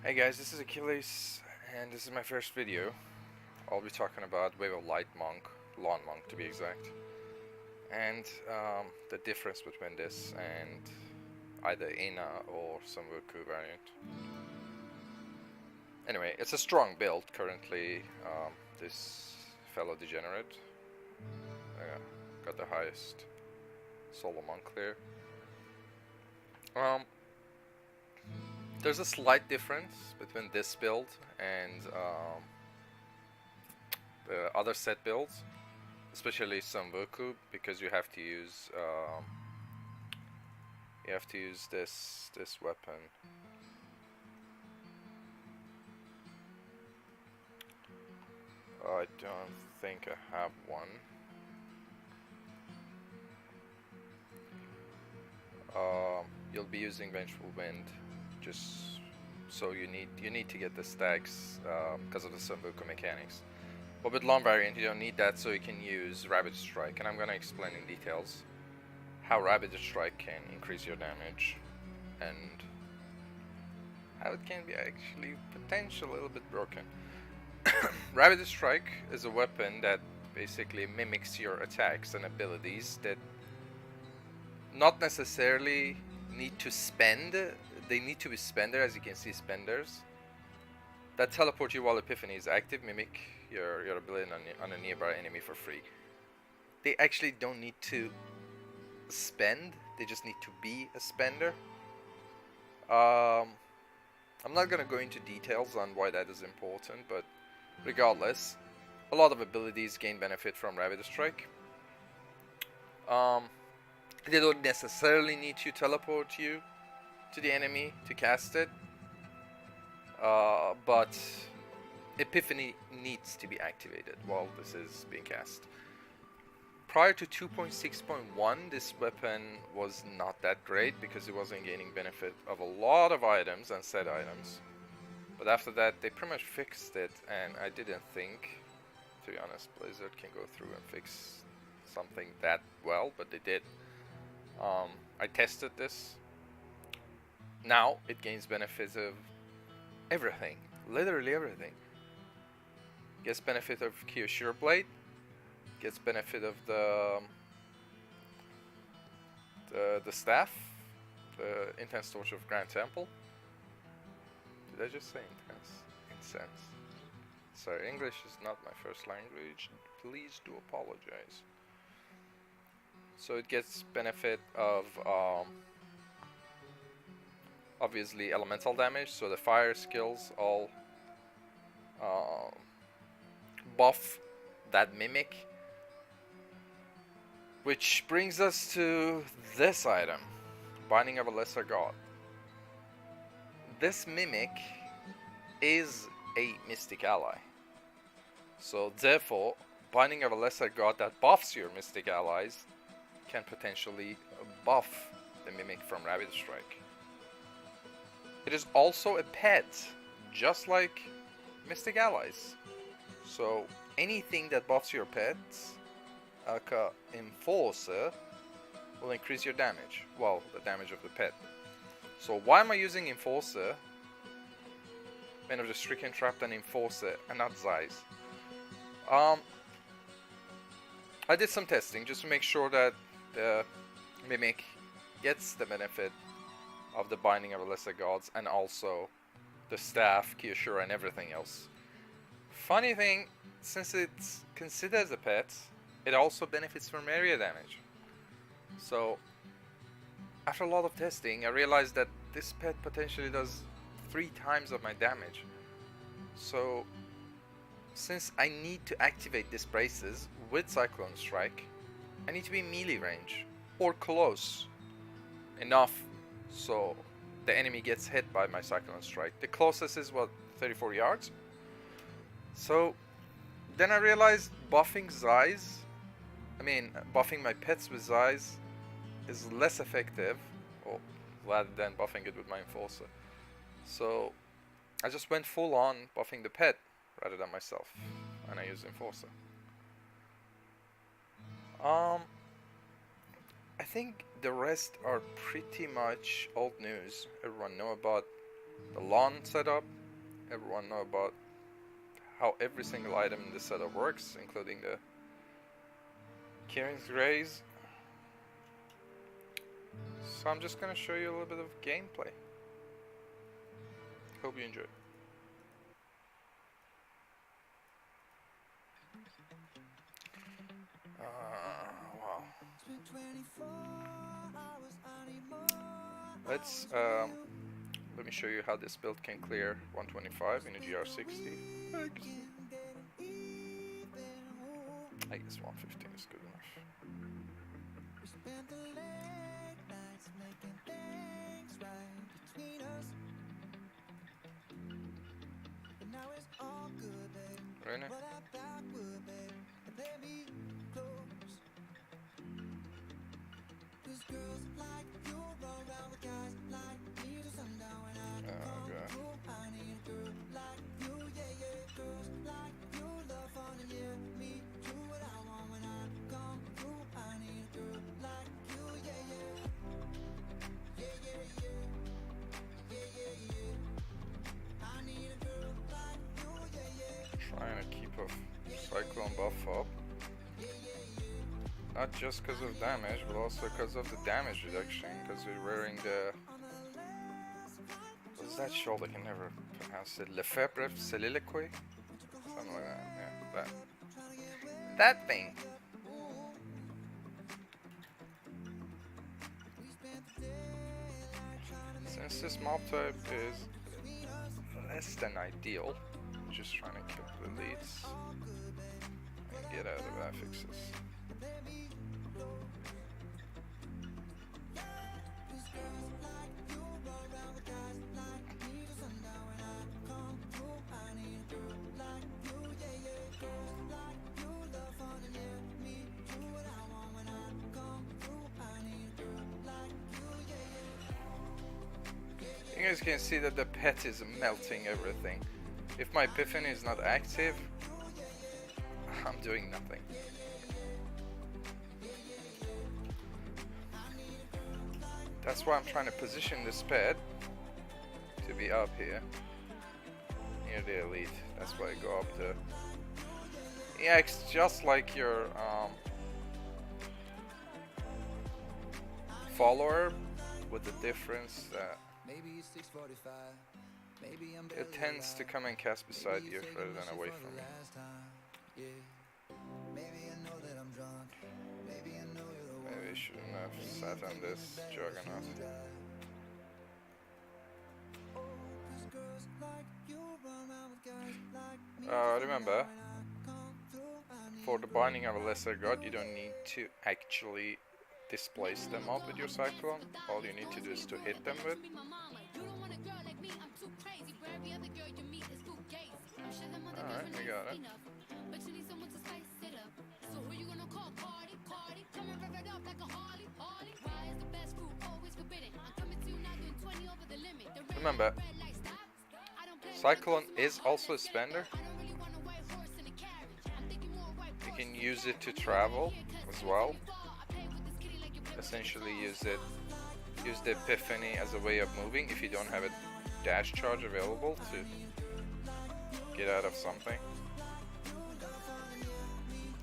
Hey guys, this is Achilles, and this is my first video. I'll be talking about Wave of Light Monk, Lawn Monk to be exact, and the difference between this and either Ina or some Wuku variant. Anyway, it's a strong build currently. This fellow degenerate got the highest solo monk there. Um, there's a slight difference between this build and the other set builds, especially some Wuku, because you have to use this weapon. I don't think I have one. You'll be using Vengeful Wind, just so you need to get the stacks because of the Sambuco mechanics. But with long variant, you don't need that, so you can use Rabid Strike, and I'm gonna explain in details how Rabid Strike can increase your damage and how it can be actually potentially a little bit broken. Rabid Strike is a weapon that basically mimics your attacks and abilities that not necessarily need to spend. They need to be spender, as you can see, spenders that teleport you while Epiphany is active, mimic your ability on a nearby enemy for free. They actually don't need to spend, they just need to be a spender. I'm not gonna go into details on why that is important, but regardless, a lot of abilities gain benefit from Rabid Strike. They don't necessarily need to teleport you to the enemy to cast it, but Epiphany needs to be activated while this is being cast. Prior to 2.6.1, this weapon was not that great because it wasn't gaining benefit of a lot of items and set items. But after that, they pretty much fixed it, and I didn't think, to be honest, Blizzard can go through and fix something that well, but they did. I tested this. Now it gains benefits of everything, literally everything. Gets benefit of Kyoshure Blade, gets benefit of the staff, the Intense Torch of Grand Temple. Did I just say intense? Incense. Sorry, English is not my first language. Please do apologize. So it gets benefit of obviously elemental damage, so the fire skills all buff that mimic. Which brings us to this item, Binding of a Lesser God. This mimic is a mystic ally. So therefore, Binding of a Lesser God that buffs your mystic allies can potentially buff the mimic from Rabid Strike. It is also a pet, just like mystic allies. So anything that buffs your pets, aka Enforcer, will increase your damage. Well, the damage of the pet. So why am I using Enforcer? Man of the Stricken, Trapped, and Enforcer, and not Zeiss. I did some testing just to make sure that the Mimic gets the benefit of the Binding of the Lesser Gods and also the Staff, Kyoshure, and everything else. Funny thing, since it's considered as a pet, it also benefits from area damage. So, after a lot of testing, I realized that this pet potentially does 3 times of my damage. So, since I need to activate these braces with Cyclone Strike, I need to be in melee range, or close enough so the enemy gets hit by my Cyclone Strike. The closest is what, 34 yards? So, then I realized buffing my pets with Zeiss is less effective, rather than buffing it with my Enforcer. So, I just went full on buffing the pet rather than myself, and I used Enforcer. I think the rest are pretty much old news. Everyone know about The lawn setup, everyone know about how every single item in this setup works, including the Kieran's Grays. So I'm just gonna show you a little bit of gameplay. Hope you enjoy. Wow. Let's let me show you how this build can clear 125 in a GR60. I guess 115 is good enough. Really? Trying to keep a cyclone buff up. Not just because of damage, but also because of the damage reduction, because we're wearing the... What's that shield? I can never pronounce it. Lefebvre Soliloquy? Something like that, yeah. That thing! Since this mob type is less than ideal, I'm just trying to kill the elites and get out of affixes. You guys can see that the pet is melting everything. If my Epiphany is not active, I'm doing nothing. That's why I'm trying to position this pet to be up here near the elite. That's why I go up the... He acts just like your follower, with the difference that it tends to come and cast beside you rather than away from you. Maybe I shouldn't have sat on this Juggernaut. Remember, for the binding of a lesser god, you don't need to actually displace them up with your Cyclone. All you need to do is to hit them with. Alright, we got it. Remember, Cyclone is also a spender. You can use it to travel as well. Essentially use the Epiphany as a way of moving if you don't have a dash charge available to get out of something.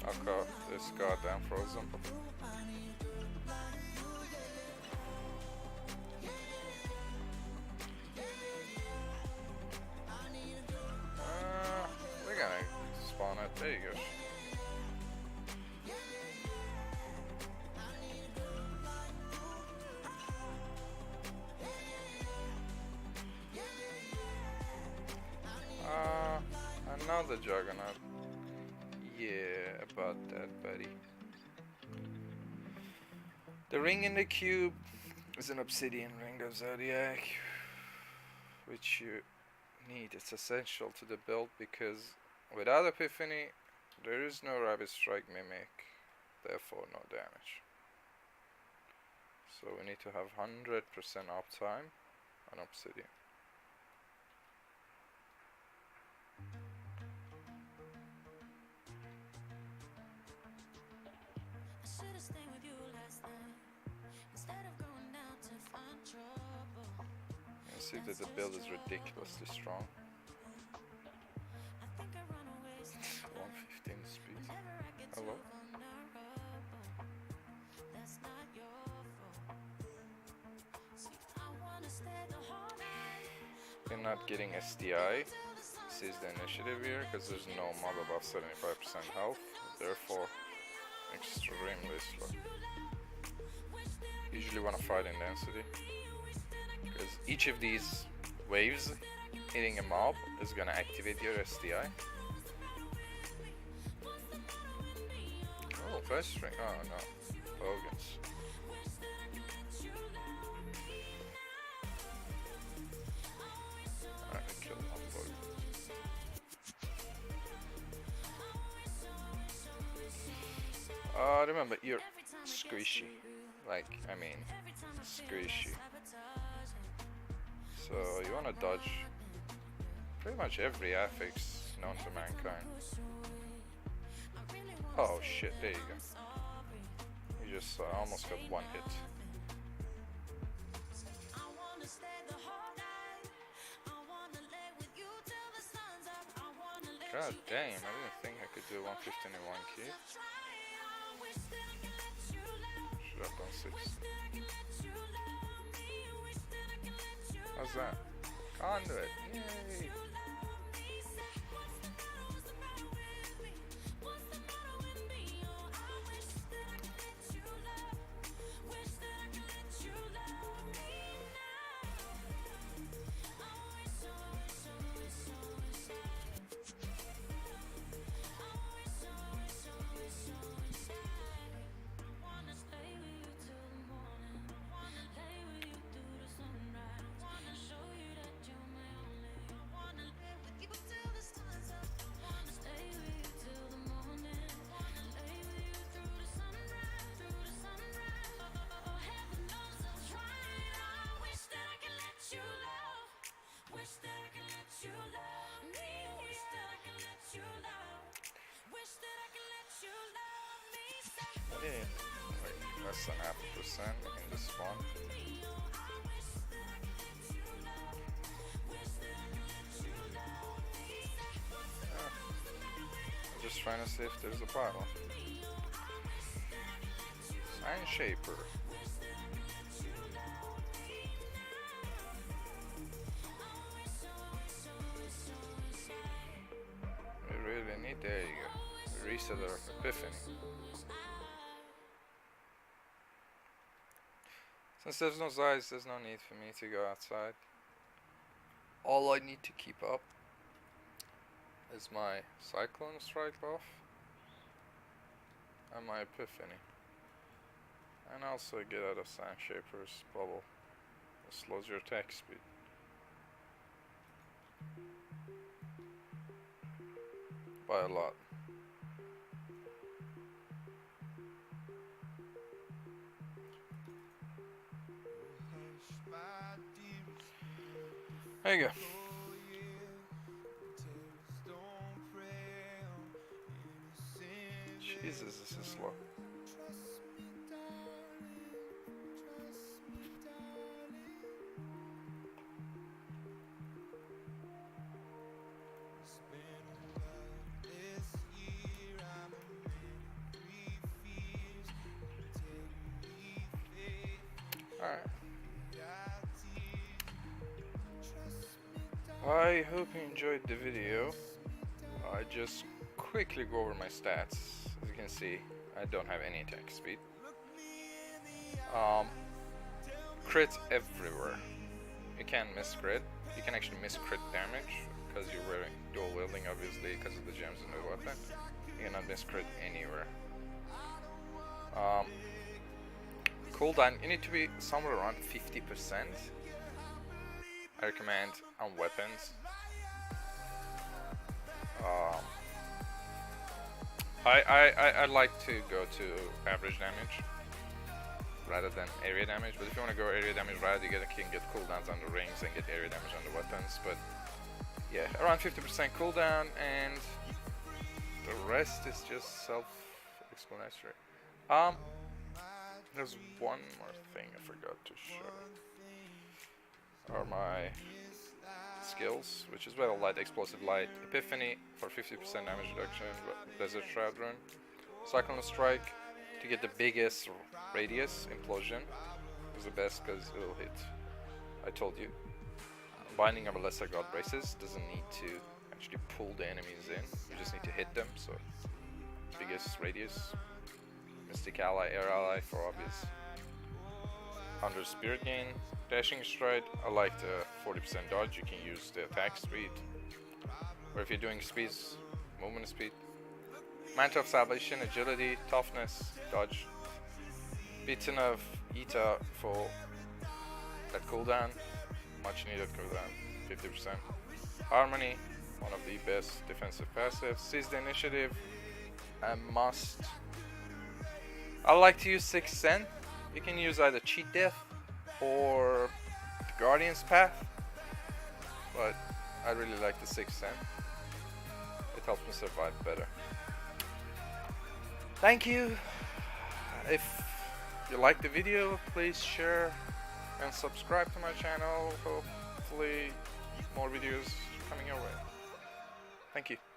I'll cut this goddamn frozen. We're gonna spawn it. There you go. Another Juggernaut. Yeah, about that, buddy. The ring in the cube is an obsidian ring of Zodiac, which you need. It's essential to the build because without Epiphany, there is no Rabid Strike Mimic, therefore no damage. So we need to have 100% uptime on obsidian. see that the build is ridiculously strong. 115 speed. Hello? We're not getting SDI. This is the initiative here because there's no mob above 75% health, therefore extremely slow. Usually want to fight in density because each of these waves hitting a mob is gonna activate your SDI. Oh, fast string. Oh no, Bogans. Alright, kill one Bogan. Remember, you're squishy. Like, I mean, squishy. So you wanna dodge pretty much every affix known to mankind. Oh shit, there you go. You just almost got one hit. God damn, I didn't think I could do 115 in one key. Should have done 6. How's that? Conduit, yay! Like less than 0.5% in this one. I'm just trying to see if there's a bottle. Sign Shaper. We really need, there you go. Reset our epiphany. Since there's no Zeiss, there's no need for me to go outside. All I need to keep up is my Cyclone Strike off and my Epiphany. And also get out of Sand Shaper's bubble. It slows your attack speed. By a lot. There you go. Jesus, this is slow. Alright. I hope you enjoyed the video. I just quickly go over my stats. As you can see, I don't have any attack speed. Crits everywhere. You can't miss crit. You can actually miss crit damage because you're wearing dual wielding, obviously, because of the gems in the weapon. You cannot miss crit anywhere. Cooldown, you need to be somewhere around 50%. I recommend on weapons. I like to go to average damage rather than area damage, but if you want to go area damage route, you can get cooldowns on the rings and get area damage on the weapons, but yeah, around 50% cooldown, and the rest is just self-explanatory. There's one more thing I forgot to show. are my skills, which is Well Light, Explosive Light, Epiphany for 50% damage reduction, Desert Shroud Rune, Cyclone Strike to get the biggest radius, Implosion is the best because it'll hit. I told you. Binding of a Lesser God Braces doesn't need to actually pull the enemies in, you just need to hit them, so biggest radius. Mystic Ally, Air Ally for obvious. 100 Spirit Gain, Dashing Stride, I like the 40% dodge, you can use the attack speed. Or if you're doing speeds, movement speed. Mantle of Salvation, Agility, Toughness, Dodge. Beaten of Eta for that cooldown, much needed cooldown, 50%. Harmony, one of the best defensive passives. Seize the Initiative, a must. I like to use 6th Sense. You can use either Cheat Death or the Guardian's Path, but I really like the 6th Sense. It helps me survive better. Thank you. If you like the video, please share and subscribe to my channel. Hopefully more videos coming your way. Thank you.